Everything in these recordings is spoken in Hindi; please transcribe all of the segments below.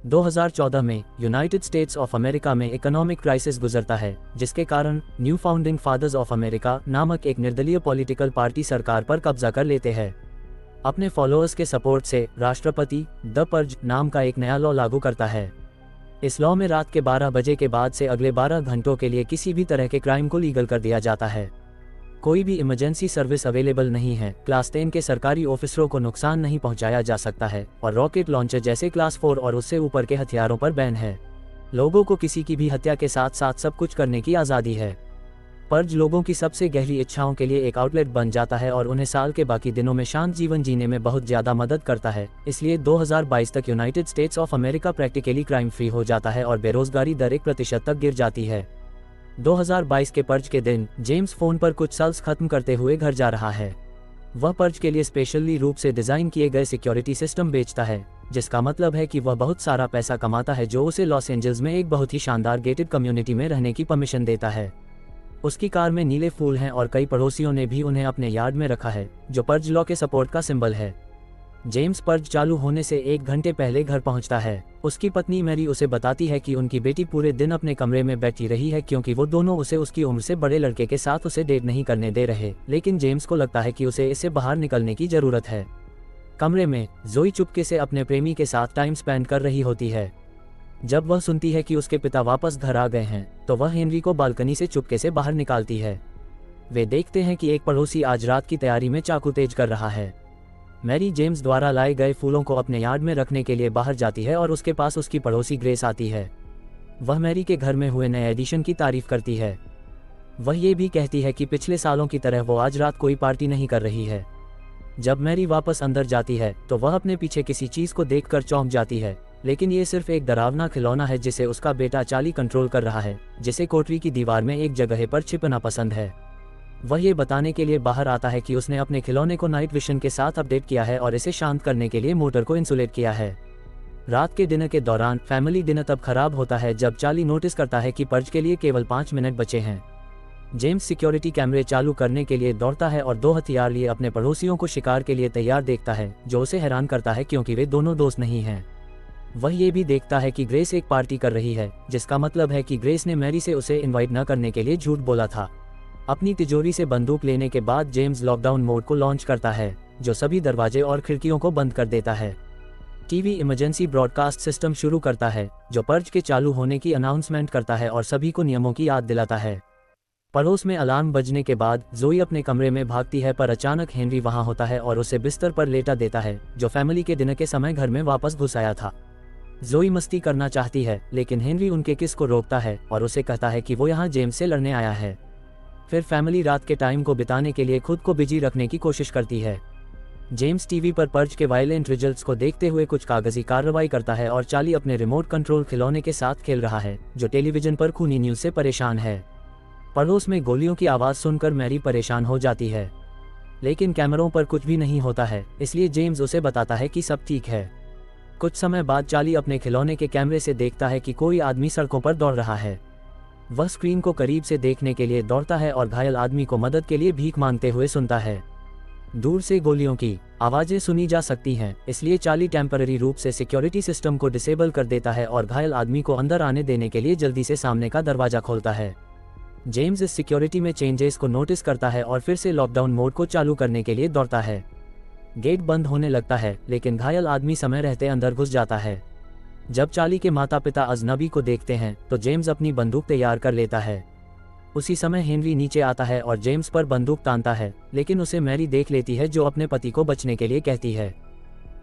2014 में यूनाइटेड स्टेट्स ऑफ अमेरिका में इकोनॉमिक क्राइसिस गुजरता है, जिसके कारण new founding fathers of America नामक एक निर्दलीय पॉलिटिकल पार्टी सरकार पर कब्जा कर लेते हैं। अपने फॉलोअर्स के सपोर्ट से राष्ट्रपति द पर्ज नाम का एक नया लॉ लागू करता है। इस लॉ में रात के 12 बजे के बाद से अगले 12 घंटों के लिए किसी भी तरह के क्राइम को लीगल कर दिया जाता है। कोई भी इमरजेंसी सर्विस अवेलेबल नहीं है, क्लास 10 के सरकारी ऑफिसरों को नुकसान नहीं पहुंचाया जा सकता है और रॉकेट लॉन्चर जैसे क्लास 4 और उससे ऊपर के हथियारों पर बैन है। लोगों को किसी की भी हत्या के साथ साथ सब कुछ करने की आज़ादी है। पर्ज लोगों की सबसे गहरी इच्छाओं के लिए एक आउटलेट बन जाता है और उन्हें साल के बाकी दिनों में शांत जीवन जीने में बहुत ज़्यादा मदद करता है। इसलिए 2022 तक United States of America practically crime free हो जाता है और बेरोजगारी दर 1% तक गिर जाती है। 2022 के पर्ज के दिन जेम्स फोन पर कुछ सेल्स खत्म करते हुए घर जा रहा है। वह पर्ज के लिए स्पेशली रूप से डिजाइन किए गए सिक्योरिटी सिस्टम बेचता है, जिसका मतलब है कि वह बहुत सारा पैसा कमाता है, जो उसे लॉस एंजल्स में एक बहुत ही शानदार गेटेड कम्युनिटी में रहने की परमिशन देता है। उसकी कार में नीले फूल हैं और कई पड़ोसियों ने भी उन्हें अपने यार्ड में रखा है, जो पर्ज लॉ के सपोर्ट का सिंबल है। जेम्स पर्ज चालू होने से 1 घंटे पहले घर पहुंचता है। उसकी पत्नी मैरी उसे बताती है कि उनकी बेटी पूरे दिन अपने कमरे में बैठी रही है क्योंकि वो दोनों उसे उसकी उम्र से बड़े लड़के के साथ उसे डेट नहीं करने दे रहे, लेकिन जेम्स को लगता है कि उसे इससे बाहर निकलने की जरूरत है। कमरे में जोई चुपके से अपने प्रेमी के साथ टाइम स्पेंड कर रही होती है। जब वह सुनती है कि उसके पिता वापस घर आ गए हैं, तो वह हेनरी को बालकनी से चुपके से बाहर निकालती है। वे देखते हैं कि एक पड़ोसी आज रात की तैयारी में चाकू तेज कर रहा है। मैरी जेम्स द्वारा लाए गए फूलों को अपने यार्ड में रखने के लिए बाहर जाती है और उसके पास उसकी पड़ोसी ग्रेस आती है। वह मैरी के घर में हुए नए एडिशन की तारीफ करती है। वह ये भी कहती है कि पिछले सालों की तरह वो आज रात कोई पार्टी नहीं कर रही है। जब मैरी वापस अंदर जाती है तो वह अपने पीछे किसी चीज को देखकर चौंक जाती है, लेकिन ये सिर्फ एक डरावना खिलौना है जिसे उसका बेटा चार्ली कंट्रोल कर रहा है, जिसे कोठरी की दीवार में एक जगह पर छिपना पसंद है। वह ये बताने के लिए बाहर आता है कि उसने अपने खिलौने को नाइट विजन के साथ अपडेट किया है और इसे शांत करने के लिए मोटर को इंसुलेट किया है। रात के डिनर के दौरान फैमिली डिनर तब खराब होता है जब चार्ली नोटिस करता है कि पर्ज के लिए केवल 5 मिनट बचे हैं। जेम्स सिक्योरिटी कैमरे चालू करने के लिए दौड़ता है और 2 हथियार लिए अपने पड़ोसियों को शिकार के लिए तैयार देखता है, जो उसे हैरान करता है क्योंकि वे दोनों दोस्त नहीं हैं। वह ये भी देखता है कि ग्रेस एक पार्टी कर रही है, जिसका मतलब है कि ग्रेस ने मैरी से उसे इनवाइट न करने के लिए झूठ बोला था। अपनी तिजोरी से बंदूक लेने के बाद जेम्स लॉकडाउन मोड को लॉन्च करता है, जो सभी दरवाजे और खिड़कियों को बंद कर देता है। टीवी इमरजेंसी ब्रॉडकास्ट सिस्टम शुरू करता है, जो पर्ज के चालू होने की अनाउंसमेंट करता है और सभी को नियमों की याद दिलाता है। पड़ोस में अलार्म बजने के बाद जोई अपने कमरे में भागती है, पर अचानक हेनरी वहां होता है और उसे बिस्तर पर लेटा देता है, जो फैमिली के डिनर के समय घर में वापस घुस आया था। जोई मस्ती करना चाहती है, लेकिन हेनरी उनके किस को रोकता है और उसे कहता है कि वो यहाँ जेम्स से लड़ने आया है। फिर फैमिली रात के टाइम को बिताने के लिए खुद को बिजी रखने की कोशिश करती है। जेम्स टीवी पर पर्ज के वायलेंट रिजल्ट्स को देखते हुए कुछ कागजी कार्रवाई करता है और चार्ली अपने रिमोट कंट्रोल खिलौने के साथ खेल रहा है, जो टेलीविजन पर खूनी न्यूज से परेशान है। पड़ोस में गोलियों की आवाज सुनकर मैरी परेशान हो जाती है, लेकिन कैमरों पर कुछ भी नहीं होता है, इसलिए जेम्स उसे बताता है कि सब ठीक है। कुछ समय बाद चार्ली अपने खिलौने के कैमरे से देखता है कि कोई आदमी सड़कों पर दौड़ रहा है। वह स्क्रीन को करीब से देखने के लिए दौड़ता है और घायल आदमी को मदद के लिए भीख मांगते हुए सुनता है। दूर से गोलियों की आवाजें सुनी जा सकती हैं, इसलिए चार्ली टेम्पररी रूप से सिक्योरिटी सिस्टम को डिसेबल कर देता है और घायल आदमी को अंदर आने देने के लिए जल्दी से सामने का दरवाजा खोलता है। जेम्स इस सिक्योरिटी में चेंजेस को नोटिस करता है और फिर से लॉकडाउन मोड को चालू करने के लिए दौड़ता है। गेट बंद होने लगता है, लेकिन घायल आदमी समय रहते अंदर घुस जाता है। जब चार्ली के माता पिता अजनबी को देखते हैं तो जेम्स अपनी बंदूक तैयार कर लेता है। उसी समय हेनरी नीचे आता है और जेम्स पर बंदूक तानता है, लेकिन उसे मैरी देख लेती है, जो अपने पति को बचने के लिए कहती है।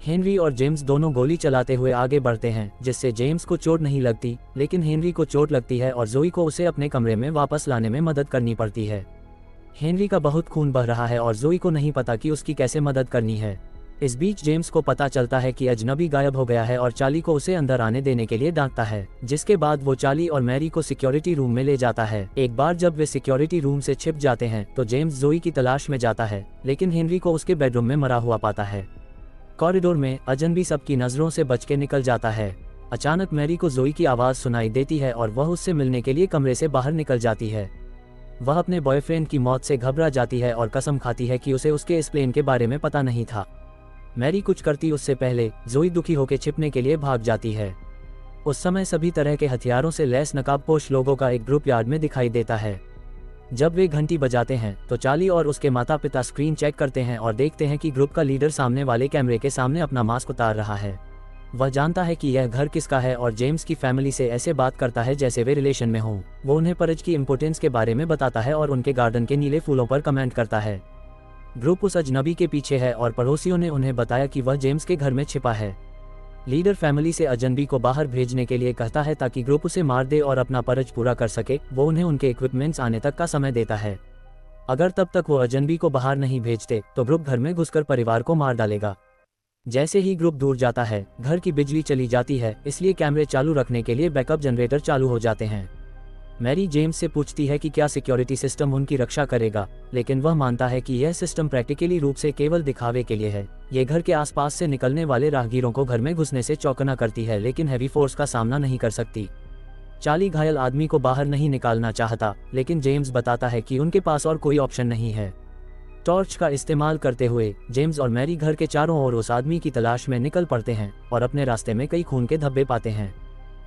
हेनरी और जेम्स दोनों गोली चलाते हुए आगे बढ़ते हैं, जिससे जेम्स को चोट नहीं लगती, लेकिन हेनरी को चोट लगती है और जोई को उसे अपने कमरे में वापस लाने में मदद करनी पड़ती है। हेनरी का बहुत खून बह रहा है और जोई को नहीं पता कि उसकी कैसे मदद करनी है। इस बीच जेम्स को पता चलता है कि अजनबी गायब हो गया है और चार्ली को उसे अंदर आने देने के लिए डांटता है, जिसके बाद वो चार्ली और मैरी को सिक्योरिटी रूम में ले जाता है। एक बार जब वे सिक्योरिटी रूम से छिप जाते हैं तो जेम्स जोई की तलाश में जाता है, लेकिन हेनरी को उसके बेडरूम में मरा हुआ पाता है। कॉरिडोर में अजनबी सबकी नजरों से बच के निकल जाता है। अचानक मैरी को जोई की आवाज सुनाई देती है और वह उससे मिलने के लिए कमरे से बाहर निकल जाती है। वह अपने बॉयफ्रेंड की मौत से घबरा जाती है और कसम खाती है कि उसे उसके इस प्लेन के बारे में पता नहीं था। मैरी कुछ करती उससे पहले जोई दुखी होकर छिपने के लिए भाग जाती है। उस समय सभी तरह के हथियारों से लैस नकाबपोश लोगों का एक ग्रुप यार्ड में दिखाई देता है। जब वे घंटी बजाते हैं तो चार्ली और उसके माता पिता स्क्रीन चेक करते हैं और देखते हैं कि ग्रुप का लीडर सामने वाले कैमरे के सामने अपना मास्क उतार रहा है। वह जानता है कि यह घर किसका है और जेम्स की फैमिली से ऐसे बात करता है जैसे वे रिलेशन में हों। वो उन्हें परज की इम्पोर्टेंस के बारे में बताता है और उनके गार्डन के नीले फूलों पर कमेंट करता है। ग्रुप उस अजनबी के पीछे है और पड़ोसियों ने उन्हें बताया कि वह जेम्स के घर में छिपा है। लीडर फैमिली से अजनबी को बाहर भेजने के लिए कहता है ताकि ग्रुप उसे मार दे और अपना परज पूरा कर सके। वो उन्हें उनके इक्विपमेंट्स आने तक का समय देता है। अगर तब तक वो अजनबी को बाहर नहीं भेजते तो ग्रुप घर में घुसकर परिवार को मार डालेगा। जैसे ही ग्रुप दूर जाता है, घर की बिजली चली जाती है, इसलिए कैमरे चालू रखने के लिए बैकअप जनरेटर चालू हो जाते हैं। मैरी जेम्स से पूछती है कि क्या सिक्योरिटी सिस्टम उनकी रक्षा करेगा, लेकिन वह मानता है कि यह सिस्टम प्रैक्टिकली रूप से केवल दिखावे के लिए है। ये घर के आसपास से निकलने वाले राहगीरों को घर में घुसने से चौकन्ना करती है, लेकिन हैवी फोर्स का सामना नहीं कर सकती। चार्ली घायल आदमी को बाहर नहीं निकालना चाहता, लेकिन जेम्स बताता है कि उनके पास और कोई ऑप्शन नहीं है। टॉर्च का इस्तेमाल करते हुए जेम्स और मैरी घर के चारों ओर उस आदमी की तलाश में निकल पड़ते हैं और अपने रास्ते में कई खून के धब्बे पाते हैं।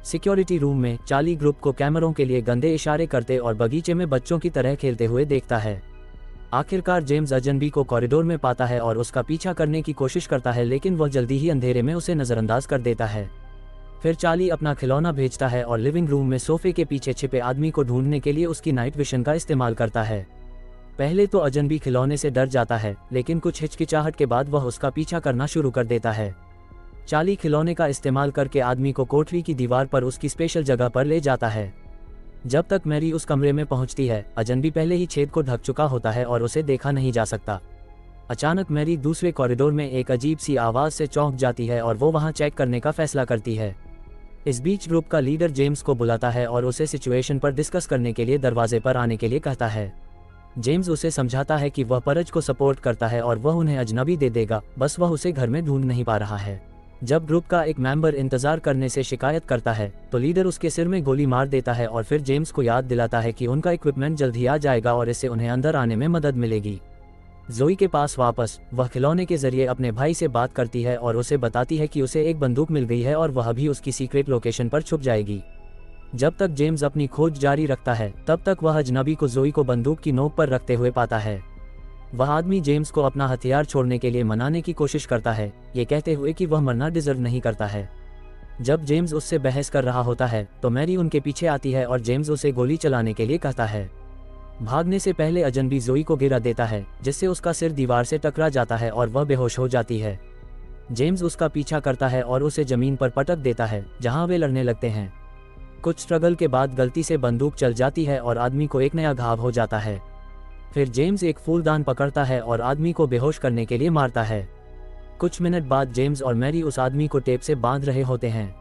सिक्योरिटी रूम में चार्ली ग्रुप को कैमरों के लिए गंदे इशारे करते और बगीचे में बच्चों की तरह खेलते हुए देखता है। आखिरकार जेम्स अजनबी को कॉरिडोर में पाता है और उसका पीछा करने की कोशिश करता है, लेकिन वह जल्दी ही अंधेरे में उसे नजरअंदाज कर देता है। फिर चार्ली अपना खिलौना भेजता है और लिविंग रूम में सोफे के पीछे छिपे आदमी को ढूंढने के लिए उसकी नाइट विजन का इस्तेमाल करता है। पहले तो अजनबी खिलौने से डर जाता है, लेकिन कुछ हिचकिचाहट के बाद वह उसका पीछा करना शुरू कर देता है। चार्ली खिलौने का इस्तेमाल करके आदमी को कोठरी की दीवार पर उसकी स्पेशल जगह पर ले जाता है। जब तक मैरी उस कमरे में पहुंचती है, अजनबी पहले ही छेद को ढक चुका होता है और उसे देखा नहीं जा सकता। अचानक मैरी दूसरे कॉरिडोर में एक अजीब सी आवाज से चौंक जाती है और वो वहां चेक करने का फैसला करती है। इस बीच ग्रुप का लीडर जेम्स को बुलाता है और उसे सिचुएशन पर डिस्कस करने के लिए दरवाजे पर आने के लिए कहता है। जेम्स उसे समझाता है कि वह परज को सपोर्ट करता है और वह उन्हें अजनबी दे देगा, बस वह उसे घर में ढूंढ नहीं पा रहा है। जब ग्रुप का एक मेंबर इंतजार करने से शिकायत करता है तो लीडर उसके सिर में गोली मार देता है और फिर जेम्स को याद दिलाता है कि उनका इक्विपमेंट जल्द ही आ जाएगा और इससे उन्हें अंदर आने में मदद मिलेगी। जोई के पास वापस वह खिलौने के जरिए अपने भाई से बात करती है और उसे बताती है कि उसे एक बंदूक मिल गई है और वह भी उसकी सीक्रेट लोकेशन पर छुप जाएगी। जब तक जेम्स अपनी खोज जारी रखता है, तब तक वह अजनबी को जोई को बंदूक की नोक पर रखते हुए पाता है। वह आदमी जेम्स को अपना हथियार छोड़ने के लिए मनाने की कोशिश करता है, ये कहते हुए कि वह मरना डिजर्व नहीं करता है। जब जेम्स उससे बहस कर रहा होता है तो मैरी उनके पीछे आती है और जेम्स उसे गोली चलाने के लिए कहता है। भागने से पहले अजनबी जोई को गिरा देता है, जिससे उसका सिर दीवार से टकरा जाता है और वह बेहोश हो जाती है। जेम्स उसका पीछा करता है और उसे जमीन पर पटक देता है, जहां वे लड़ने लगते हैं। कुछ स्ट्रगल के बाद गलती से बंदूक चल जाती है और आदमी को एक नया घाव हो जाता है। फिर जेम्स एक फूलदान पकड़ता है और आदमी को बेहोश करने के लिए मारता है। कुछ मिनट बाद जेम्स और मैरी उस आदमी को टेप से बांध रहे होते हैं।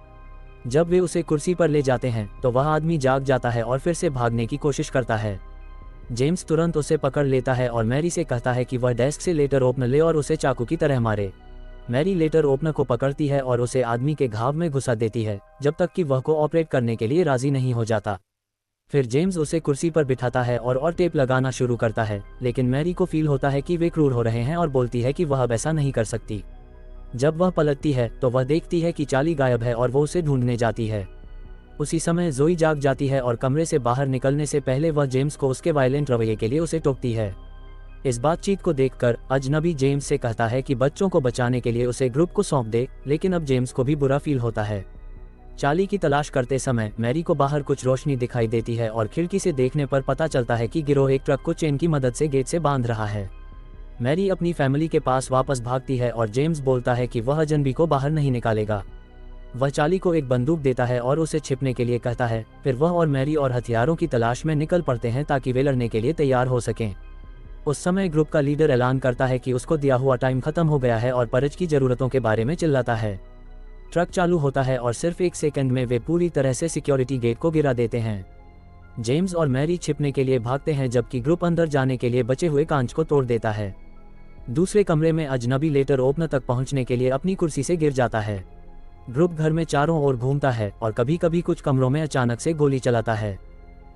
जब वे उसे कुर्सी पर ले जाते हैं तो वह आदमी जाग जाता है और फिर से भागने की कोशिश करता है। जेम्स तुरंत उसे पकड़ लेता है और मैरी से कहता है कि वह डेस्क से लेटर ओपनर ले और उसे चाकू की तरह मारे। मैरी लेटर ओपनर को पकड़ती है और उसे आदमी के घाव में घुसा देती है, जब तक कि वह को ऑपरेट करने के लिए राजी नहीं हो जाता। फिर जेम्स उसे कुर्सी पर बिठाता है और टेप लगाना शुरू करता है, लेकिन मैरी को फील होता है कि वे क्रूर हो रहे हैं और बोलती है कि वह अब ऐसा नहीं कर सकती। जब वह पलटती है तो वह देखती है कि चार्ली गायब है और वो उसे ढूंढने जाती है। उसी समय जोई जाग जाती है और कमरे से बाहर निकलने से पहले वह जेम्स को उसके वायलेंट रवैये के लिए उसे टोकती है। इस बातचीत को देखकर अजनबी जेम्स से कहता है कि बच्चों को बचाने के लिए उसे ग्रुप को सौंप दे, लेकिन अब जेम्स को भी बुरा फील होता है। चार्ली की तलाश करते समय मैरी को बाहर कुछ रोशनी दिखाई देती है और खिड़की से देखने पर पता चलता है कि गिरोह एक ट्रक को चेन की मदद से गेट से बांध रहा है। मैरी अपनी फैमिली के पास वापस भागती है और जेम्स बोलता है कि वह अजनबी को बाहर नहीं निकालेगा। वह चार्ली को एक बंदूक देता है और उसे छिपने के लिए कहता है। फिर वह और मैरी और हथियारों की तलाश में निकल पड़ते हैं ताकि वे लड़ने के लिए तैयार हो सकें। उस समय ग्रुप का लीडर ऐलान करता है कि उसको दिया हुआ टाइम खत्म हो गया है और परज की जरूरतों के बारे में चिल्लाता है। ट्रक चालू होता है और सिर्फ एक सेकंड में वे पूरी तरह से सिक्योरिटी गेट को गिरा देते हैं। जेम्स और मैरी छिपने के लिए भागते हैं, जबकि ग्रुप अंदर जाने के लिए बचे हुए कांच को तोड़ देता है। दूसरे कमरे में अजनबी लेटर ओपनर तक पहुंचने के लिए अपनी कुर्सी से गिर जाता है। ग्रुप घर में चारों ओर घूमता है और कभी कभी कुछ कमरों में अचानक से गोली चलाता है।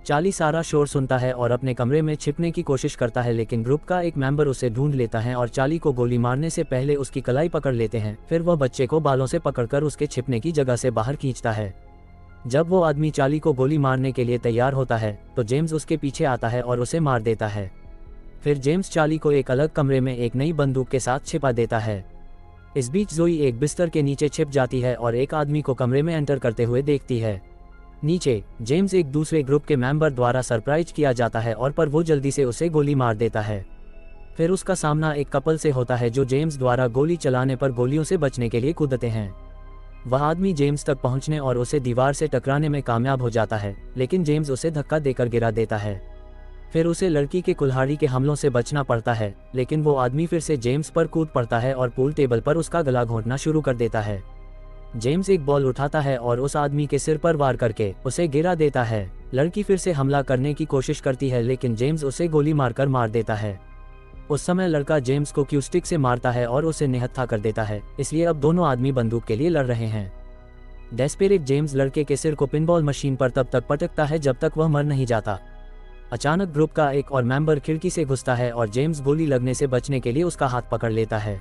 चार्ली सारा शोर सुनता है और अपने कमरे में छिपने की कोशिश करता है, लेकिन ग्रुप का एक मेंबर उसे ढूंढ लेता है और चार्ली को गोली मारने से पहले उसकी कलाई पकड़ लेते हैं। फिर वह बच्चे को बालों से पकड़कर उसके छिपने की जगह से बाहर खींचता है। जब वो आदमी चार्ली को गोली मारने के लिए तैयार होता है तो जेम्स उसके पीछे आता है और उसे मार देता है। फिर जेम्स चार्ली को एक अलग कमरे में एक नई बंदूक के साथ छिपा देता है। इस बीच जोई एक बिस्तर के नीचे छिप जाती है और एक आदमी को कमरे में एंटर करते हुए देखती है। नीचे जेम्स एक दूसरे ग्रुप के मेंबर द्वारा सरप्राइज किया जाता है और पर वो जल्दी से उसे गोली मार देता है। फिर उसका सामना एक कपल से होता है जो जेम्स द्वारा गोली चलाने पर गोलियों से बचने के लिए कूदते हैं। वह आदमी जेम्स तक पहुंचने और उसे दीवार से टकराने में कामयाब हो जाता है, लेकिन जेम्स उसे धक्का देकर गिरा देता है। फिर उसे लड़की के कुल्हाड़ी के हमलों से बचना पड़ता है, लेकिन वो आदमी फिर से जेम्स पर कूद पड़ता है और पूल टेबल पर उसका गला घोंटना शुरू कर देता है। जेम्स एक बॉल उठाता है और उस आदमी के सिर पर वार करके उसे गिरा देता है। लड़की फिर से हमला करने की कोशिश करती है, लेकिन जेम्स उसे गोली मारकर मार देता है। उस समय लड़का जेम्स को क्यू स्टिक से मारता है और उसे निहत्था कर देता है, इसलिए अब दोनों आदमी बंदूक के लिए लड़ रहे हैं। डेस्पेरेट जेम्स लड़के के सिर को पिनबॉल मशीन पर तब तक पटकता है जब तक वह मर नहीं जाता। अचानक ग्रुप का एक और मेंबर खिड़की से घुसता है और जेम्स गोली लगने से बचने के लिए उसका हाथ पकड़ लेता है।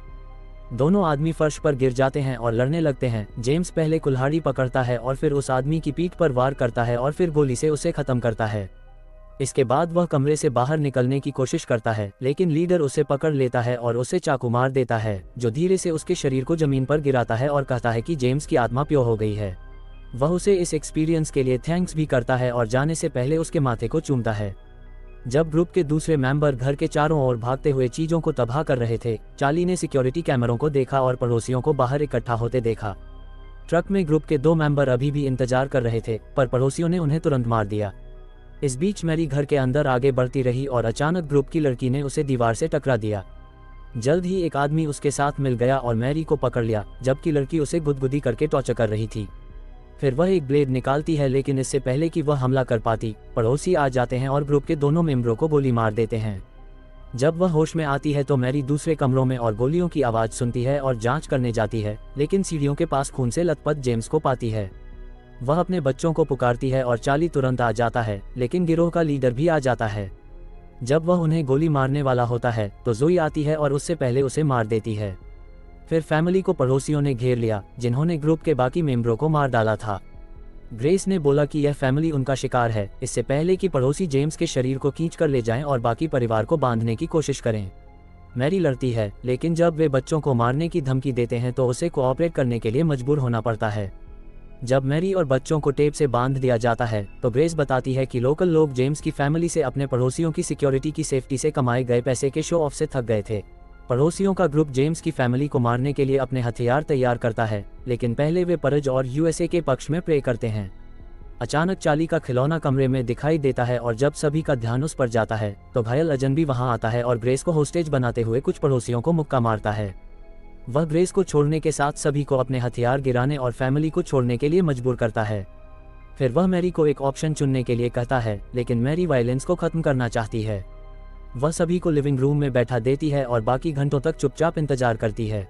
दोनों आदमी फर्श पर गिर जाते हैं और लड़ने लगते हैं। जेम्स पहले कुल्हाड़ी पकड़ता है और फिर उस आदमी की पीठ पर वार करता है और फिर गोली से उसे खत्म करता है। इसके बाद वह कमरे से बाहर निकलने की कोशिश करता है, लेकिन लीडर उसे पकड़ लेता है और उसे चाकू मार देता है, जो धीरे से उसके शरीर को जमीन पर गिराता है और कहता है कि जेम्स की आत्मा प्योर हो गई है। वह उसे इस एक्सपीरियंस के लिए थैंक्स भी करता है और जाने से पहले उसके माथे को चूमता है। जब ग्रुप के दूसरे मेंबर घर के चारों ओर भागते हुए चीजों को तबाह कर रहे थे, चार्ली ने सिक्योरिटी कैमरों को देखा और पड़ोसियों को बाहर इकट्ठा होते देखा। ट्रक में ग्रुप के 2 मेंबर अभी भी इंतजार कर रहे थे, पर पड़ोसियों ने उन्हें तुरंत मार दिया। इस बीच मैरी घर के अंदर आगे बढ़ती रही और अचानक ग्रुप की लड़की ने उसे दीवार से टकरा दिया। जल्द ही एक आदमी उसके साथ मिल गया और मैरी को पकड़ लिया, जबकि लड़की उसे गुदगुदी करके टॉर्चर कर रही थी। फिर वह एक ब्लेड निकालती है, लेकिन इससे पहले कि वह हमला कर पाती, पड़ोसी आ जाते हैं और ग्रुप के दोनों मेंबरों को गोली मार देते हैं। जब वह होश में आती है तो मैरी दूसरे कमरों में और गोलियों की आवाज़ सुनती है और जांच करने जाती है, लेकिन सीढ़ियों के पास खून से लथपथ जेम्स को पाती है। वह अपने बच्चों को पुकारती है और चार्ली तुरंत आ जाता है, लेकिन गिरोह का लीडर भी आ जाता है। जब वह उन्हें गोली मारने वाला होता है तो जोई आती है और उससे पहले उसे मार देती है। फिर फैमिली को पड़ोसियों ने घेर लिया, जिन्होंने ग्रुप के बाकी मेंबरों को मार डाला था। ग्रेस ने बोला कि यह फैमिली उनका शिकार है, इससे पहले कि पड़ोसी जेम्स के शरीर को खींच कर ले जाएं और बाकी परिवार को बांधने की कोशिश करें। मैरी लड़ती है, लेकिन जब वे बच्चों को मारने की धमकी देते हैं तो उसे कोऑपरेट करने के लिए मजबूर होना पड़ता है। जब मैरी और बच्चों को टेप से बांध दिया जाता है तो ग्रेस बताती है कि लोकल लोग जेम्स की फैमिली से अपने पड़ोसियों की सिक्योरिटी की सेफ्टी से कमाए गए पैसे के शो ऑफ से थक गए थे। पड़ोसियों का ग्रुप जेम्स की फैमिली को मारने के लिए अपने हथियार तैयार करता है, लेकिन पहले वे परज और यूएसए के पक्ष में प्रे करते हैं। अचानक चार्ली का खिलौना कमरे में दिखाई देता है और जब सभी का ध्यान उस पर जाता है तो घायल अजनबी वहां आता है और ग्रेस को होस्टेज बनाते हुए कुछ पड़ोसियों को मुक्का मारता है। वह ग्रेस को छोड़ने के साथ सभी को अपने हथियार गिराने और फैमिली को छोड़ने के लिए मजबूर करता है। फिर वह मैरी को एक ऑप्शन चुनने के लिए कहता है, लेकिन मैरी वायलेंस को खत्म करना चाहती है। वह सभी को लिविंग रूम में बैठा देती है और बाकी घंटों तक चुपचाप इंतजार करती है।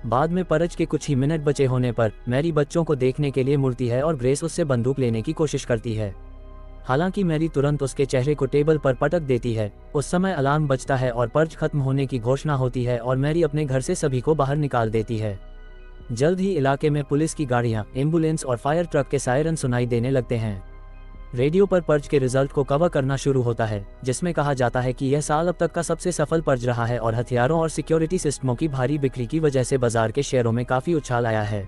बाद में परज के कुछ ही मिनट बचे होने पर मैरी बच्चों को देखने के लिए मुड़ती है और ग्रेस उससे बंदूक लेने की कोशिश करती है। हालांकि मैरी तुरंत उसके चेहरे को टेबल पर पटक देती है। उस समय अलार्म बजता है और पर्च खत्म होने की घोषणा होती है और मैरी अपने घर से सभी को बाहर निकाल देती है। जल्द ही इलाके में पुलिस की गाड़ियां, एम्बुलेंस और फायर ट्रक के सायरन सुनाई देने लगते हैं। रेडियो पर पर्च के रिजल्ट को कवर करना शुरू होता है, जिसमें कहा जाता है कि यह साल अब तक का सबसे सफल पर्च रहा है और हथियारों और सिक्योरिटी सिस्टमों की भारी बिक्री की वजह से बाजार के शेयरों में काफी उछाल आया है।